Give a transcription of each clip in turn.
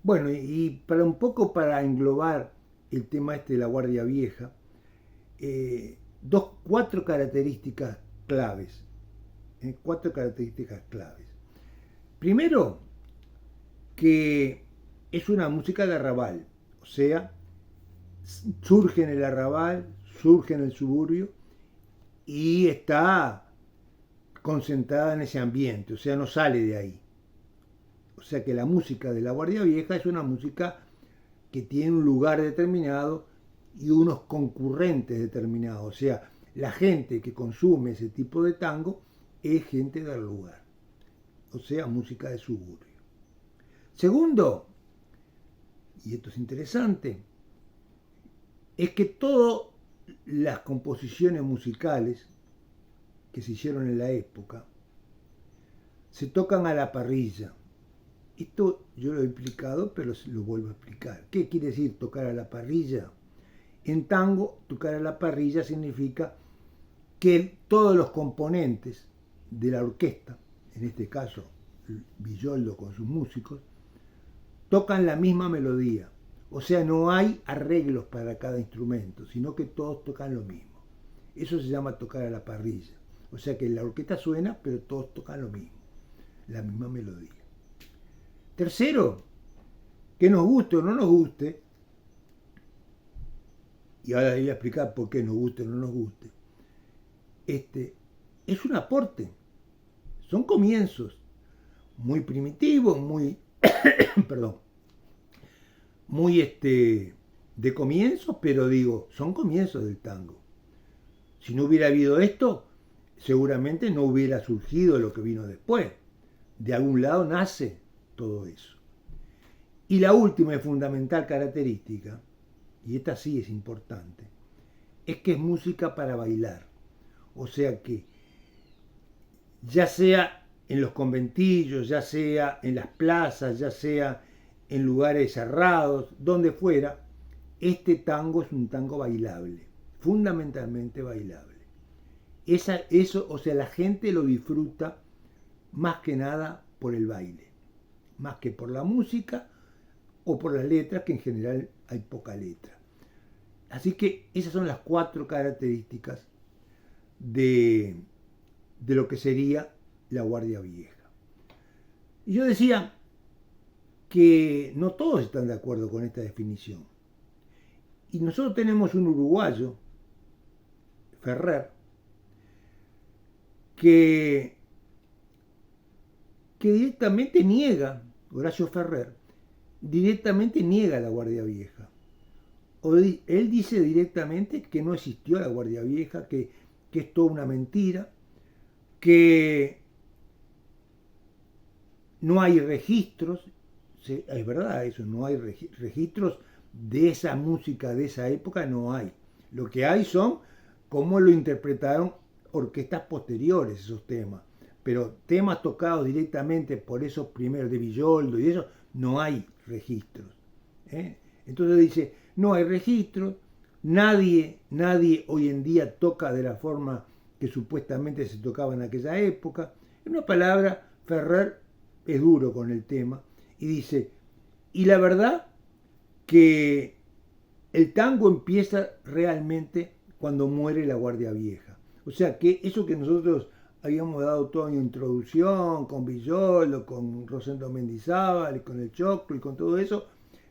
Bueno, y para un poco para englobar el tema este de la Guardia Vieja, cuatro características claves. Cuatro características claves. Primero, que es una música de arrabal, o sea, surge en el arrabal, surge en el suburbio y está concentrada en ese ambiente, o sea, no sale de ahí. O sea que la música de la Guardia Vieja es una música que tiene un lugar determinado y unos concurrentes determinados. O sea, la gente que consume ese tipo de tango es gente del lugar. O sea, música de suburbio. Segundo, y esto es interesante, es que todas las composiciones musicales que se hicieron en la época se tocan a la parrilla. Esto yo lo he explicado, pero lo vuelvo a explicar. ¿Qué quiere decir tocar a la parrilla? En tango, tocar a la parrilla significa que todos los componentes de la orquesta, en este caso Villoldo con sus músicos, tocan la misma melodía. O sea, no hay arreglos para cada instrumento, sino que todos tocan lo mismo. Eso se llama tocar a la parrilla. O sea que la orquesta suena, pero todos tocan lo mismo, la misma melodía. Tercero, que nos guste o no nos guste, y ahora voy a explicar por qué nos guste o no nos guste, es un aporte, son comienzos muy primitivos, muy, perdón, muy de comienzos, pero digo, son comienzos del tango. Si no hubiera habido esto, seguramente no hubiera surgido lo que vino después. De algún lado nace todo eso. Y la última y fundamental característica, y esta sí es importante, es que es música para bailar. O sea que, ya sea en los conventillos, ya sea en las plazas, ya sea en lugares cerrados, donde fuera, este tango es un tango bailable, fundamentalmente bailable. Eso, o sea, la gente lo disfruta más que nada por el baile, más que por la música o por las letras, que en general hay poca letra. Así que esas son las cuatro características de lo que sería la Guardia Vieja. Y yo decía que no todos están de acuerdo con esta definición. Y nosotros tenemos un uruguayo, Ferrer, que directamente niega, Horacio Ferrer, directamente niega la Guardia Vieja. Él dice directamente que no existió la Guardia Vieja, que es toda una mentira, que no hay registros, es verdad eso, no hay registros de esa música de esa época, no hay. Lo que hay son cómo lo interpretaron orquestas posteriores esos temas, pero temas tocados directamente por esos primeros de Villoldo y eso, no hay registros. Entonces dice, no hay registros, nadie hoy en día toca de la forma que supuestamente se tocaba en aquella época. En una palabra, Ferrer es duro con el tema y dice, y la verdad que el tango empieza realmente cuando muere la Guardia Vieja. O sea que eso que nosotros habíamos dado toda una introducción con Villoldo, con Rosendo Mendizábal, y con el Choclo y con todo eso,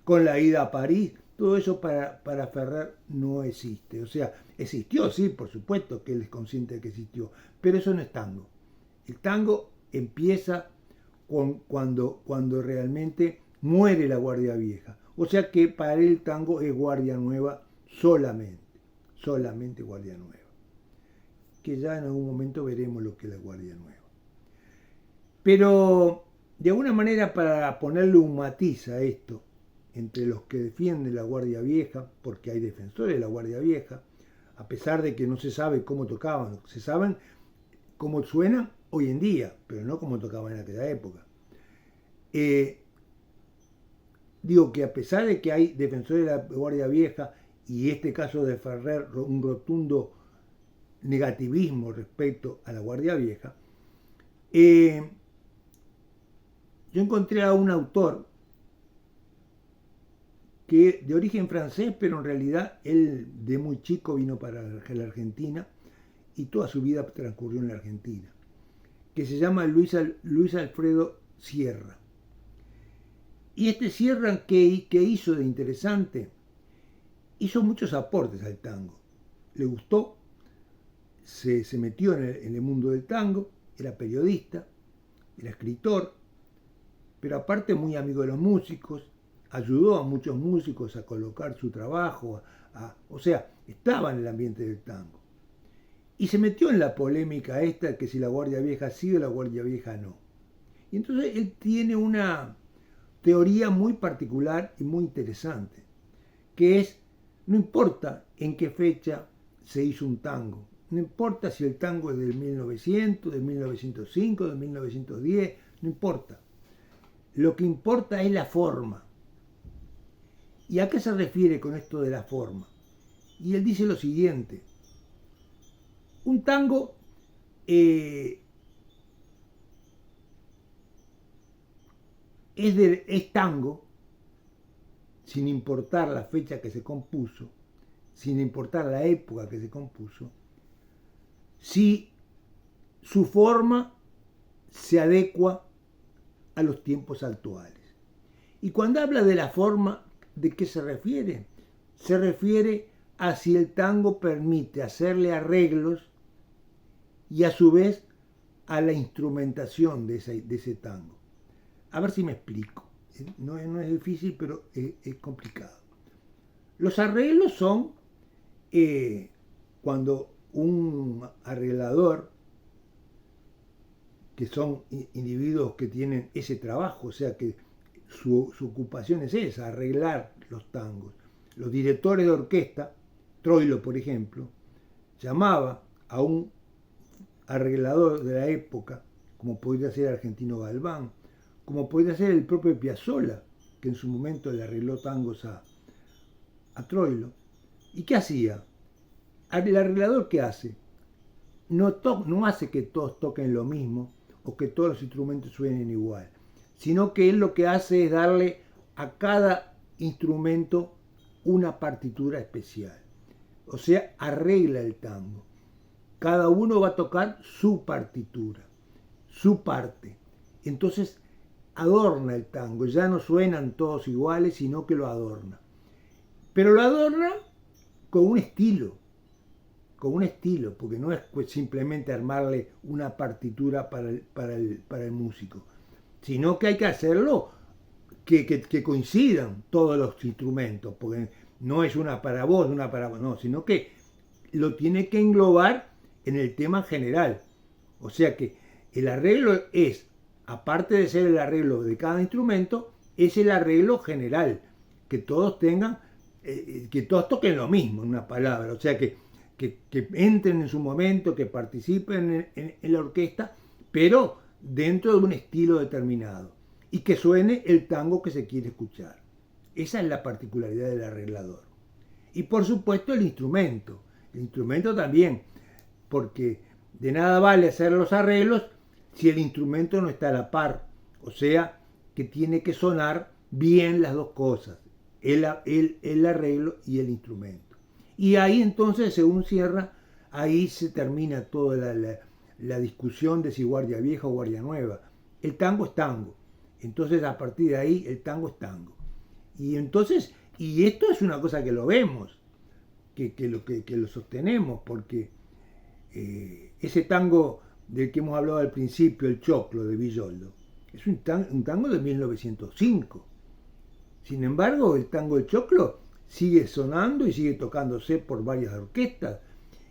con la ida a París, todo eso para Ferrer no existe. O sea, existió, sí, por supuesto que él es consciente de que existió, pero eso no es tango. El tango empieza cuando realmente muere la Guardia Vieja. O sea que para él el tango es Guardia Nueva solamente Guardia Nueva. Que ya en algún momento veremos lo que es la Guardia Nueva. Pero de alguna manera, para ponerle un matiz a esto, entre los que defienden la Guardia Vieja, porque hay defensores de la Guardia Vieja, a pesar de que no se sabe cómo tocaban, se saben cómo suenan hoy en día, pero no cómo tocaban en aquella época. Digo que a pesar de que hay defensores de la Guardia Vieja, y este caso de Ferrer, un rotundo negativismo respecto a la Guardia Vieja, yo encontré a un autor que de origen francés, pero en realidad él de muy chico vino para la Argentina y toda su vida transcurrió en la Argentina, que se llama Luis Alfredo Sierra. Y este Sierra, ¿qué hizo de interesante? Hizo muchos aportes al tango. Le gustó, se metió en el mundo del tango, era periodista, era escritor, pero aparte muy amigo de los músicos, ayudó a muchos músicos a colocar su trabajo, o sea, estaba en el ambiente del tango. Y se metió en la polémica esta que si la Guardia Vieja sí o la Guardia Vieja no. Y entonces él tiene una teoría muy particular y muy interesante, que es, no importa en qué fecha se hizo un tango, no importa si el tango es del 1900, del 1905, del 1910, no importa. Lo que importa es la forma. ¿Y a qué se refiere con esto de la forma? Y él dice lo siguiente: un tango es tango sin importar la fecha que se compuso, sin importar la época que se compuso, si su forma se adecua a los tiempos actuales. Y cuando habla de la forma, ¿de qué se refiere? Se refiere a si el tango permite hacerle arreglos y a su vez a la instrumentación de ese tango. A ver si me explico. No es difícil, pero es complicado. Los arreglos son cuando un arreglador, que son individuos que tienen ese trabajo, o sea que su ocupación es esa, arreglar los tangos. Los directores de orquesta, Troilo por ejemplo, llamaba a un arreglador de la época, como podría ser Argentino Galván, como podría ser el propio Piazzolla, que en su momento le arregló tangos a Troilo. ¿Y qué hacía? El arreglador, ¿qué hace? No hace que todos toquen lo mismo o que todos los instrumentos suenen igual, sino que él lo que hace es darle a cada instrumento una partitura especial. O sea, arregla el tango. Cada uno va a tocar su partitura, su parte. Entonces adorna el tango, ya no suenan todos iguales, sino que lo adorna. Pero lo adorna con un estilo, porque no es simplemente armarle una partitura para el músico, sino que hay que hacerlo que coincidan todos los instrumentos, porque no es una para vos, una para vos, no, sino que lo tiene que englobar en el tema general. O sea que el arreglo es, aparte de ser el arreglo de cada instrumento, es el arreglo general, que todos tengan, que todos toquen lo mismo, en una palabra, o sea que entren en su momento, que participen en la orquesta, pero dentro de un estilo determinado, y que suene el tango que se quiere escuchar. Esa es la particularidad del arreglador. Y por supuesto el instrumento también, porque de nada vale hacer los arreglos si el instrumento no está a la par, o sea que tiene que sonar bien las dos cosas, el arreglo y el instrumento. Y ahí entonces, según Sierra, ahí se termina toda la discusión de si Guardia Vieja o Guardia Nueva. El tango es tango. Entonces, a partir de ahí, el tango es tango. Y entonces, y esto es una cosa que lo vemos, que lo sostenemos, porque ese tango del que hemos hablado al principio, el Choclo de Villoldo, es un tango de 1905. Sin embargo, el tango del Choclo sigue sonando y sigue tocándose por varias orquestas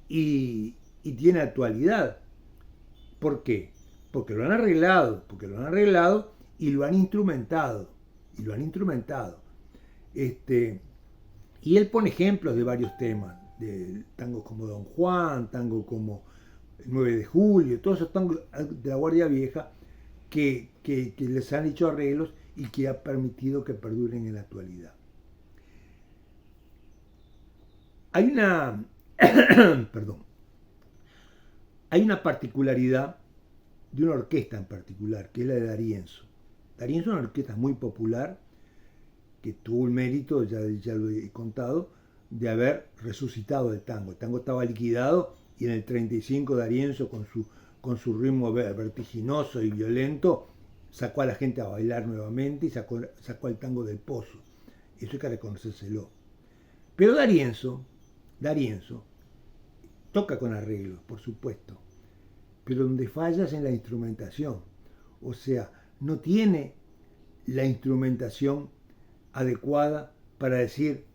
y tiene actualidad. ¿Por qué? Porque lo han arreglado y lo han instrumentado. Y él pone ejemplos de varios temas, de tangos como Don Juan, tango como el 9 de julio, todos esos tangos de la Guardia Vieja que les han hecho arreglos y que ha permitido que perduren en la actualidad. Hay una, perdón, hay una particularidad de una orquesta en particular, que es la de D'Arienzo. D'Arienzo es una orquesta muy popular que tuvo el mérito, ya lo he contado, de haber resucitado el tango. El tango estaba liquidado y en el 35 D'Arienzo con su ritmo vertiginoso y violento sacó a la gente a bailar nuevamente y sacó al tango del pozo. Eso hay que reconocérselo. Pero D'Arienzo toca con arreglos, por supuesto, pero donde falla es en la instrumentación. O sea, no tiene la instrumentación adecuada para decir,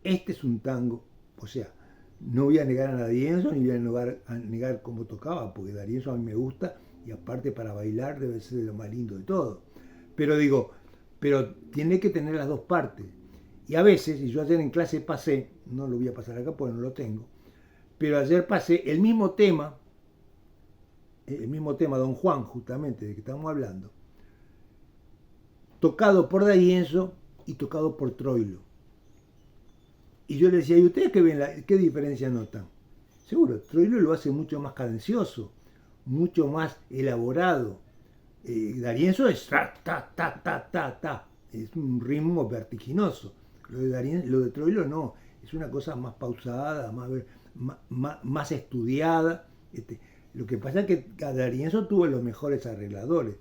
este es un tango. O sea, no voy a negar a D'Arienzo ni voy a negar cómo tocaba, porque D'Arienzo a mí me gusta y aparte para bailar debe ser de lo más lindo de todo. Pero digo, pero tiene que tener las dos partes. Y a veces, y yo ayer en clase pasé, no lo voy a pasar acá porque no lo tengo, pero ayer pasé el mismo tema, Don Juan, justamente, de que estamos hablando, tocado por D'Arienzo y tocado por Troilo. Y yo le decía, ¿y ustedes qué diferencia notan? Seguro, Troilo lo hace mucho más cadencioso, mucho más elaborado. D'Arienzo es ta, ta, ta, ta, ta, ta. Es un ritmo vertiginoso. Lo de Troilo no, es una cosa más pausada, más estudiada. Lo que pasa es que D'Arienzo tuvo los mejores arregladores.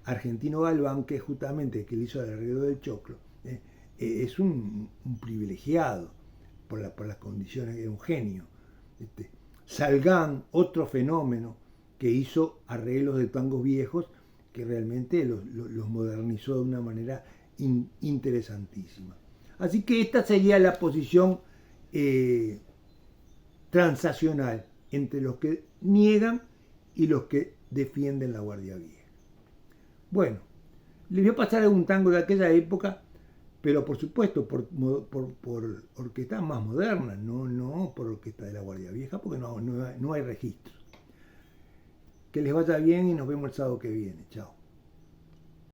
Argentino Galván, que es justamente el que le hizo el arreglo del Choclo, es un privilegiado por las condiciones, es un genio. Salgán, otro fenómeno que hizo arreglos de tangos viejos que realmente los modernizó de una manera interesantísima. Así que esta sería la posición transaccional entre los que niegan y los que defienden la Guardia Vieja. Bueno, les voy a pasar algún tango de aquella época, pero por supuesto por orquestas más modernas, no por orquesta de la Guardia Vieja, porque no hay registro. Que les vaya bien y nos vemos el sábado que viene. Chao.